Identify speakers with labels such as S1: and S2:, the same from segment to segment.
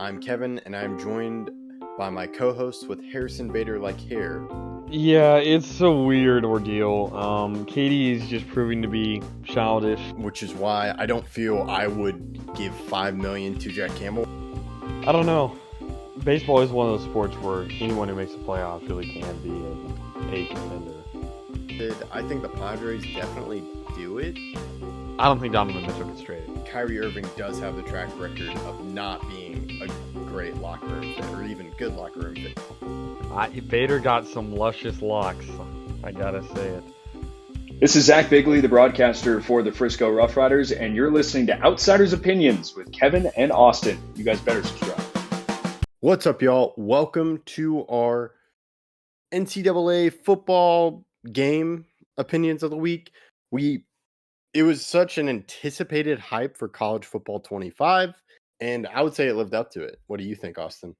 S1: I'm Kevin, and I'm joined by my co-host with Harrison Bader like hair.
S2: Yeah, it's a weird ordeal. Katie is just proving to be childish.
S1: Which is why I don't feel I would give $5 million to Jack Campbell.
S2: I don't know. Baseball is one of those sports where anyone who makes the playoffs really can be a contender.
S1: I think the Padres definitely do it.
S2: I don't think Donovan Mitchell gets traded.
S1: Kyrie Irving does have the track record of not being a great locker room fit, or even good locker room fit.
S2: Bader got some luscious locks, I gotta say it.
S3: This is Zach Bigley, the broadcaster for the Frisco Rough Riders, and you're listening to Outsiders Opinions with Kevin and Austin. You guys better subscribe.
S1: What's up, y'all? Welcome to our NCAA football game opinions of the week. It was such an anticipated hype for college football 25, and I would say it lived up to it. What do you think, Austin?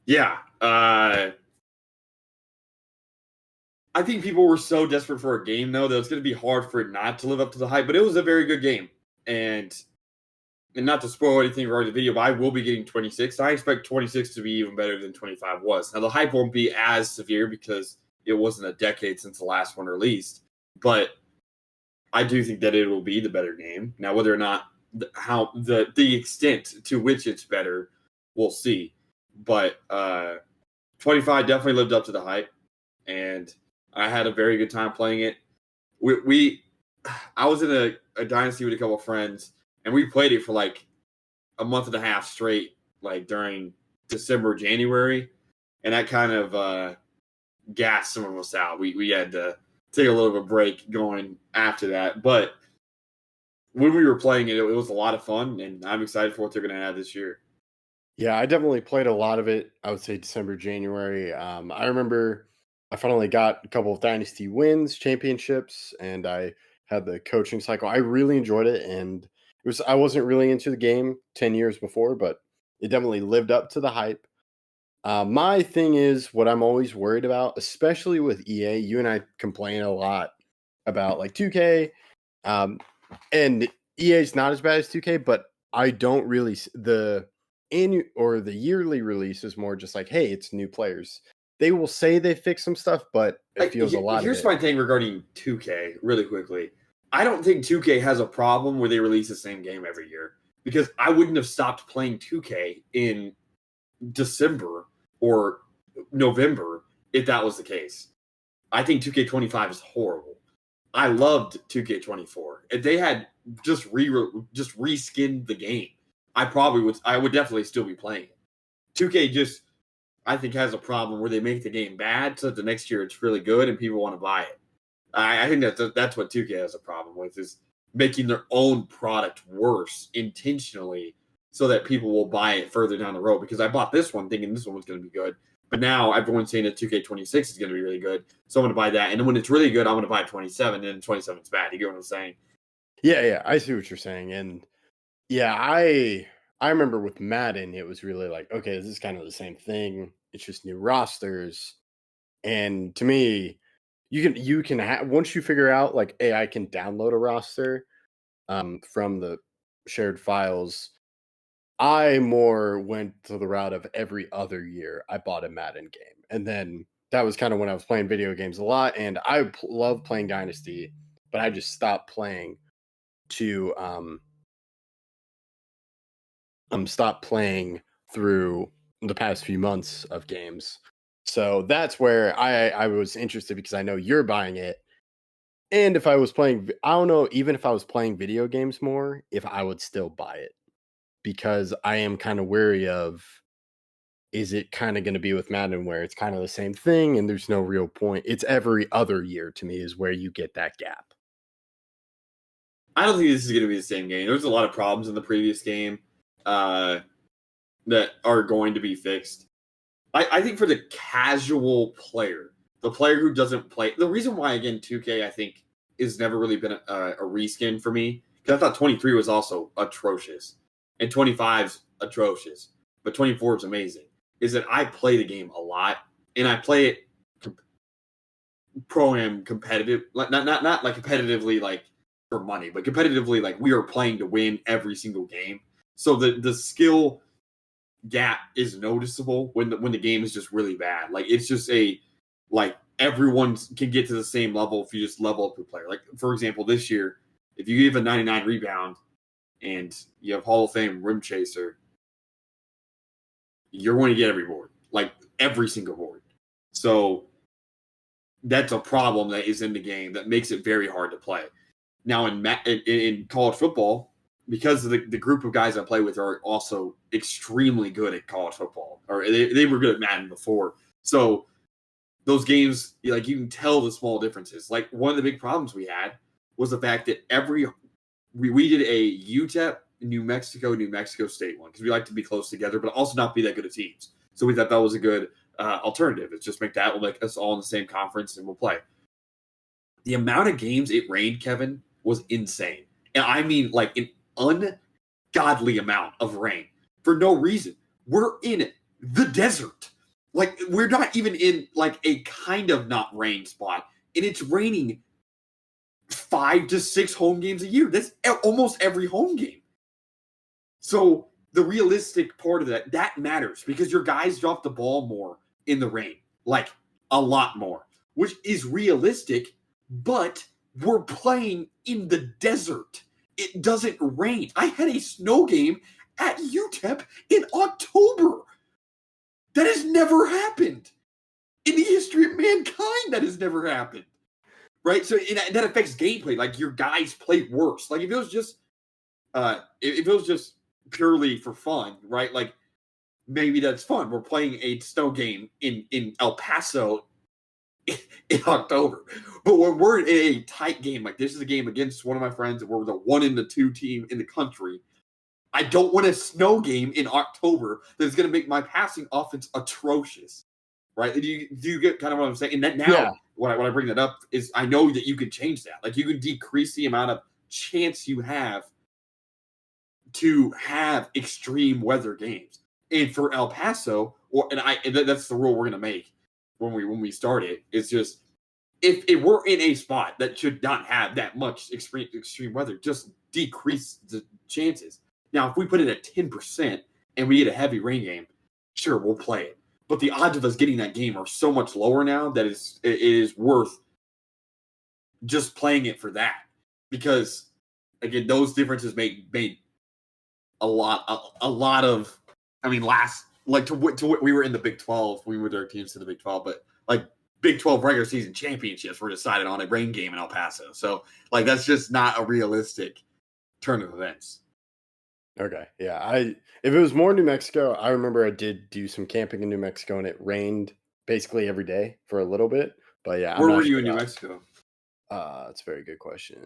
S4: Yeah. I think people were so desperate for a game, though, that it's going to be hard for it not to live up to the hype. But it was a very good game. And not to spoil anything regarding the video, but I will be getting 26. I expect 26 to be even better than 25 was. Now, the hype won't be as severe because it wasn't a decade since the last one released. But I do think that it will be the better game. Now, whether or not the extent to which it's better, we'll see. But 25 definitely lived up to the hype, and I had a very good time playing it. I was in a dynasty with a couple of friends, and we played it for like a month and a half straight, like during December, January, and that kind of gassed some of us out. We had to take a little bit of a break going after that, but when we were playing it, it was a lot of fun, and I'm excited for what they're going to have this year.
S1: Yeah, I definitely played a lot of it. I would say December, January. I remember I finally got a couple of dynasty wins, championships, and I had the coaching cycle. I really enjoyed it, and I wasn't really into the game 10 years before, but it definitely lived up to the hype. My thing is what I'm always worried about, especially with EA. You and I complain a lot about like 2K, and EA is not as bad as 2K, but I don't really the yearly release is more just like, hey, it's new players. They will say they fix some stuff, but it feels a lot.
S4: Here's my thing regarding 2K really quickly. I don't think 2K has a problem where they release the same game every year, because I wouldn't have stopped playing 2K in December or November if that was the case. I think 2K25 is horrible. I loved 2K24. If they had just reskinned the game, I would definitely still be playing it. 2K just, I think, has a problem where they make the game bad so that the next year it's really good and people want to buy it. I think that's what 2K has a problem with, is making their own product worse intentionally so that people will buy it further down the road. Because I bought this one thinking this one was going to be good, but now everyone's saying that 2K26 is going to be really good, so I'm going to buy that. And then when it's really good, I'm going to buy 27, and 27 is bad. You get what I'm saying?
S1: Yeah, I see what you're saying. And yeah, I remember with Madden, it was really like, okay, this is kind of the same thing. It's just new rosters. And to me, you can once you figure out like, hey, I can download a roster from the shared files. I more went to the route of every other year I bought a Madden game. And then that was kind of when I was playing video games a lot. And I love playing Dynasty, but I just stopped playing to stopped playing through the past few months of games. So that's where I was interested, because I know you're buying it. And if I was playing, I don't know, even if I was playing video games more, if I would still buy it, because I am kind of wary of, is it kind of going to be with Madden where it's kind of the same thing and there's no real point? It's every other year to me is where you get that gap.
S4: I don't think this is going to be the same game. There's a lot of problems in the previous game that are going to be fixed. I think for the casual player, the player who doesn't play, the reason why, again, 2K, I think, has never really been a reskin for me, because I thought 23 was also atrocious, and 25's atrocious, but 24 is amazing, is that I play the game a lot, and I play it pro-am competitive, like not like competitively like for money, but competitively like we are playing to win every single game. So the skill gap is noticeable when the game is just really bad. Like it's just everyone can get to the same level if you just level up your player. Like for example, this year, if you give a 99 rebound and you have Hall of Fame rim chaser, you're going to get every board, like every single board. So that's a problem that is in the game that makes it very hard to play. Now in college football, because the group of guys I play with are also extremely good at college football, or they were good at Madden before. So those games, like you can tell the small differences. Like one of the big problems we had was the fact that we did a UTEP, New Mexico State one because we like to be close together, but also not be that good at teams. So we thought that was a good alternative. It's just make that like us all in the same conference and we'll play. The amount of games it rained, Kevin, was insane. And I mean like an ungodly amount of rain for no reason. We're in the desert. Like we're not even in like a kind of not rain spot. And it's raining 5 to 6 home games a year. That's almost every home game. So the realistic part of that matters because your guys drop the ball more in the rain, like a lot more, which is realistic, but we're playing in the desert. It doesn't rain. I had a snow game at UTEP in October. That has never happened. In the history of mankind, that has never happened. Right? So that affects gameplay. Like your guys play worse. Like if it was just purely for fun, right? Like maybe that's fun. We're playing a snow game in El Paso in October. But when we're in a tight game, like this is a game against one of my friends, and we're the 1 and the 2 team in the country. I don't want a snow game in October that's going to make my passing offense atrocious, right? Do you get kind of what I'm saying? And that now, when I bring that up is I know that you can change that. Like you can decrease the amount of chance you have to have extreme weather games. And for El Paso, that's the rule we're going to make when we start it. It's just if we're in a spot that should not have that much extreme weather, just decrease the chances. Now, if we put it at 10% and we get a heavy rain game, sure, we'll play it. But the odds of us getting that game are so much lower now that it is worth just playing it for that. Because, again, those differences made a lot of, I mean, we were in the Big 12. We moved our teams to the Big 12, but like Big 12 regular season championships were decided on a rain game in El Paso. So, like, that's just not a realistic turn of events.
S1: Okay, yeah. If it was more New Mexico, I remember I did do some camping in New Mexico, and it rained basically every day for a little bit. But yeah,
S4: where were you in New Mexico?
S1: That's a very good question.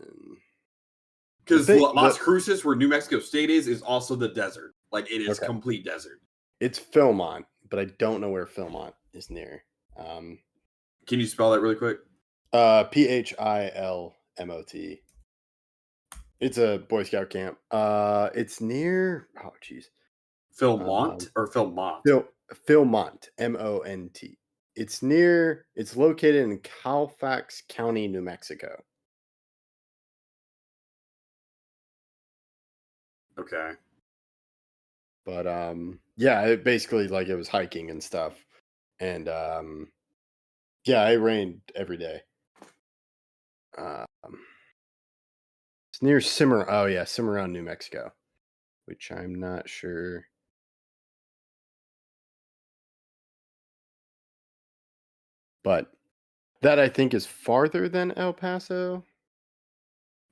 S4: Because Las Cruces, where New Mexico State is also the desert. Like it is complete desert.
S1: It's Philmont, but I don't know where Philmont is near.
S4: Can you spell that really quick?
S1: Philmot. It's a Boy Scout camp. It's near. Oh, jeez.
S4: Philmont or Philmont?
S1: Philmont. Mont. It's located in Colfax County, New Mexico.
S4: Okay.
S1: But yeah, it basically like it was hiking and stuff, and yeah, it rained every day. It's near Cimarron, New Mexico, which I'm not sure. But that I think is farther than El Paso.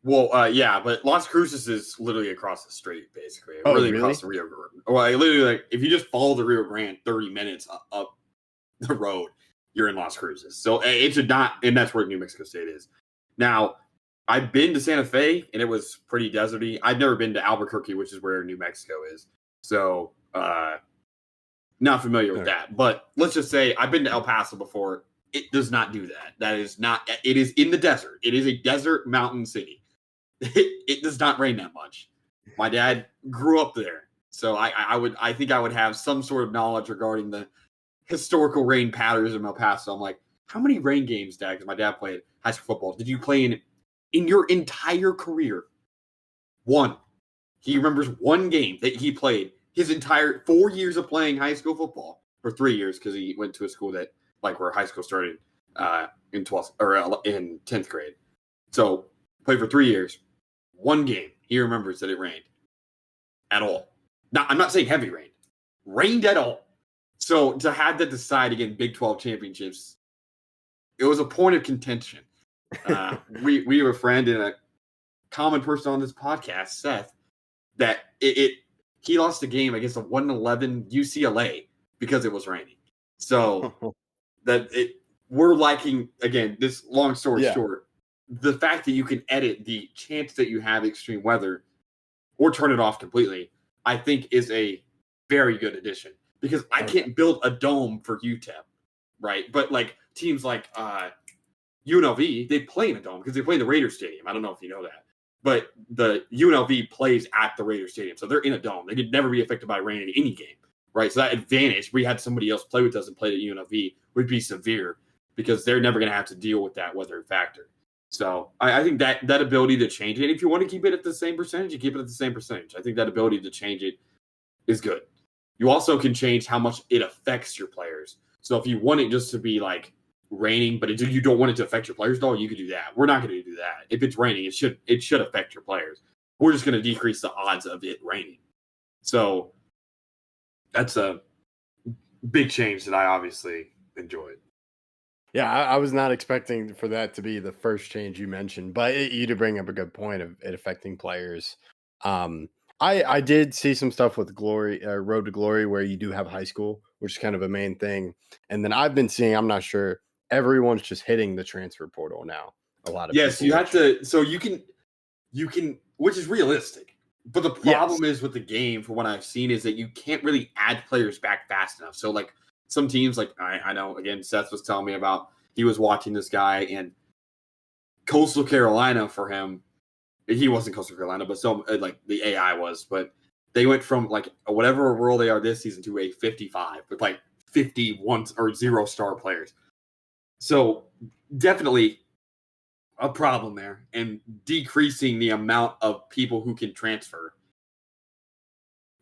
S4: Well, yeah, but Las Cruces is literally across the street, basically.
S1: Really?
S4: Across the Rio Grande. Well, literally, like if you just follow the Rio Grande 30 minutes up the road, you're in Las Cruces. So it should not, and that's where New Mexico State is. Now, I've been to Santa Fe, and it was pretty deserty. I've never been to Albuquerque, which is where New Mexico is. So, not familiar with that. But let's just say I've been to El Paso before. It does not do that. That is not, it is in the desert. It is a desert mountain city. It does not rain that much. My dad grew up there. So I think I would have some sort of knowledge regarding the historical rain patterns in El Paso. I'm like, how many rain games, Dad? Because my dad played high school football. Did you play in your entire career? 1. He remembers one game that he played his entire 4 years of playing high school football, or 3 years because he went to a school that like where high school started in 12th or in 10th grade. So played for 3 years. One game he remembers that it rained at all. Now I'm not saying heavy rain, rained at all. So to have that decide again Big 12 championships, it was a point of contention. We have a friend and a common person on this podcast, Seth, that he lost a game against a 1-11 UCLA because it was raining. So we're liking, again, this long story short, the fact that you can edit the chance that you have extreme weather or turn it off completely, I think is a very good addition because I can't build a dome for UTEP, right? But like teams like UNLV, they play in a dome because they play in the Raider Stadium. I don't know if you know that. But the UNLV plays at the Raider Stadium, so they're in a dome. They could never be affected by rain in any game, right? So that advantage, we had somebody else play with us and played at UNLV, would be severe because they're never going to have to deal with that weather factor. So I think that ability to change it, if you want to keep it at the same percentage, you keep it at the same percentage. I think that ability to change it is good. You also can change how much it affects your players. So if you want it just to be like raining, but you don't want it to affect your players, though, you could do that. We're not going to do that. If it's raining, it should affect your players. We're just going to decrease the odds of it raining. So that's a big change that I obviously enjoyed.
S1: Yeah, I was not expecting for that to be the first change you mentioned, but you did bring up a good point of it affecting players. I did see some stuff with Road to Glory, where you do have high school, which is kind of a main thing. And then I've been seeing, I'm not sure, everyone's just hitting the transfer portal now. A lot of
S4: yes,
S1: people,
S4: you have to. So you can, which is realistic. But the problem is with the game, from what I've seen, is that you can't really add players back fast enough. So like some teams, like I know, again, Seth was telling me about, he was watching this guy in Coastal Carolina for him. He wasn't Coastal Carolina, but so like the AI was, but they went from like whatever role they are this season to a 55 with like 51 or 0-star players. So definitely a problem there, and decreasing the amount of people who can transfer.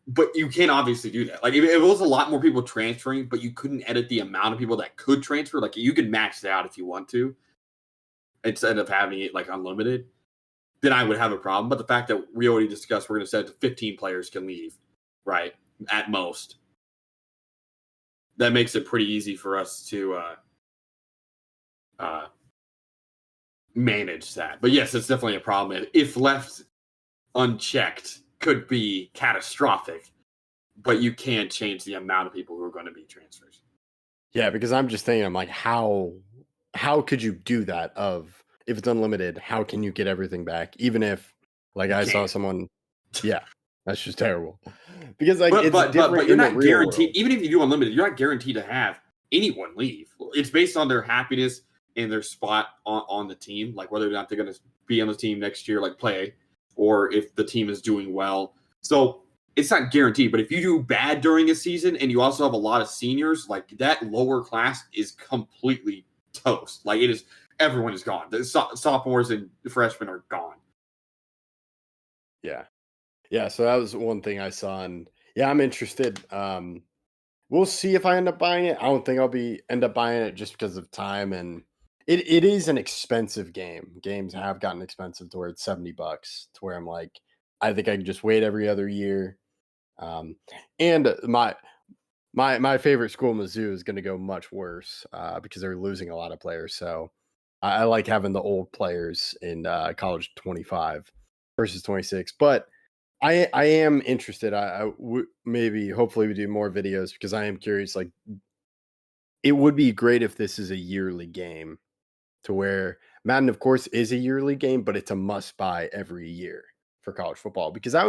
S4: But you can't obviously do that. Like if it was a lot more people transferring, but you couldn't edit the amount of people that could transfer, like you could max it out if you want to, instead of having it like unlimited, then I would have a problem. But the fact that we already discussed, we're going to set it to 15 players can leave, right? At most. That makes it pretty easy for us to manage that. But yes, it's definitely a problem. If left unchecked, could be catastrophic, but you can't change the amount of people who are going to be transfers.
S1: Yeah, because I'm just thinking, I'm like, how could you do that? If it's unlimited, how can you get everything back? Even if, like, I saw someone, that's just terrible. Because like, but
S4: you're not guaranteed. Even if you do unlimited, you're not guaranteed to have anyone leave. It's based on their happiness and their spot on the team, like whether or not they're going to be on the team next year, like play, or if the team is doing well. So it's not guaranteed, but if you do bad during a season and you also have a lot of seniors, like that lower class is completely toast. Like it is, everyone is gone. The sophomores and freshmen are gone.
S1: Yeah. So that was one thing I saw, and yeah, I'm interested. We'll see if I end up buying it. I don't think I'll end up buying it just because of time, and it is an expensive game. Games have gotten expensive to where it's $70, to where I'm like, I think I can just wait every other year. And my favorite school, Mizzou, is going to go much worse because they're losing a lot of players. So I like having the old players in college 25 versus 26. But I am interested. Maybe hopefully we do more videos because I am curious. Like, it would be great if this is a yearly game, to where Madden, of course, is a yearly game, but it's a must buy every year for college football. Because I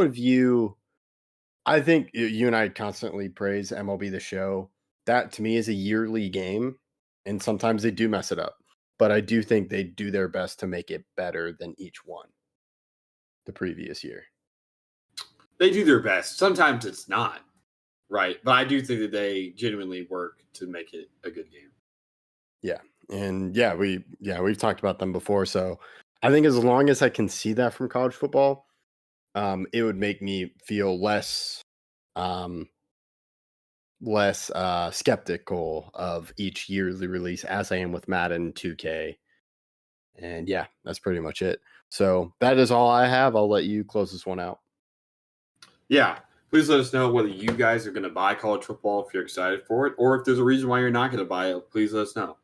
S1: think you and I constantly praise MLB The Show. That to me is a yearly game, and sometimes they do mess it up. But I do think they do their best to make it better than each one the previous year.
S4: They do their best. Sometimes it's not, right? But I do think that they genuinely work to make it a good game.
S1: Yeah. And we've talked about them before. So I think as long as I can see that from college football, it would make me feel less skeptical of each yearly release as I am with Madden 2K. And yeah, that's pretty much it. So that is all I have. I'll let you close this one out.
S4: Yeah. Please let us know whether you guys are going to buy college football if you're excited for it, or if there's a reason why you're not going to buy it. Please let us know.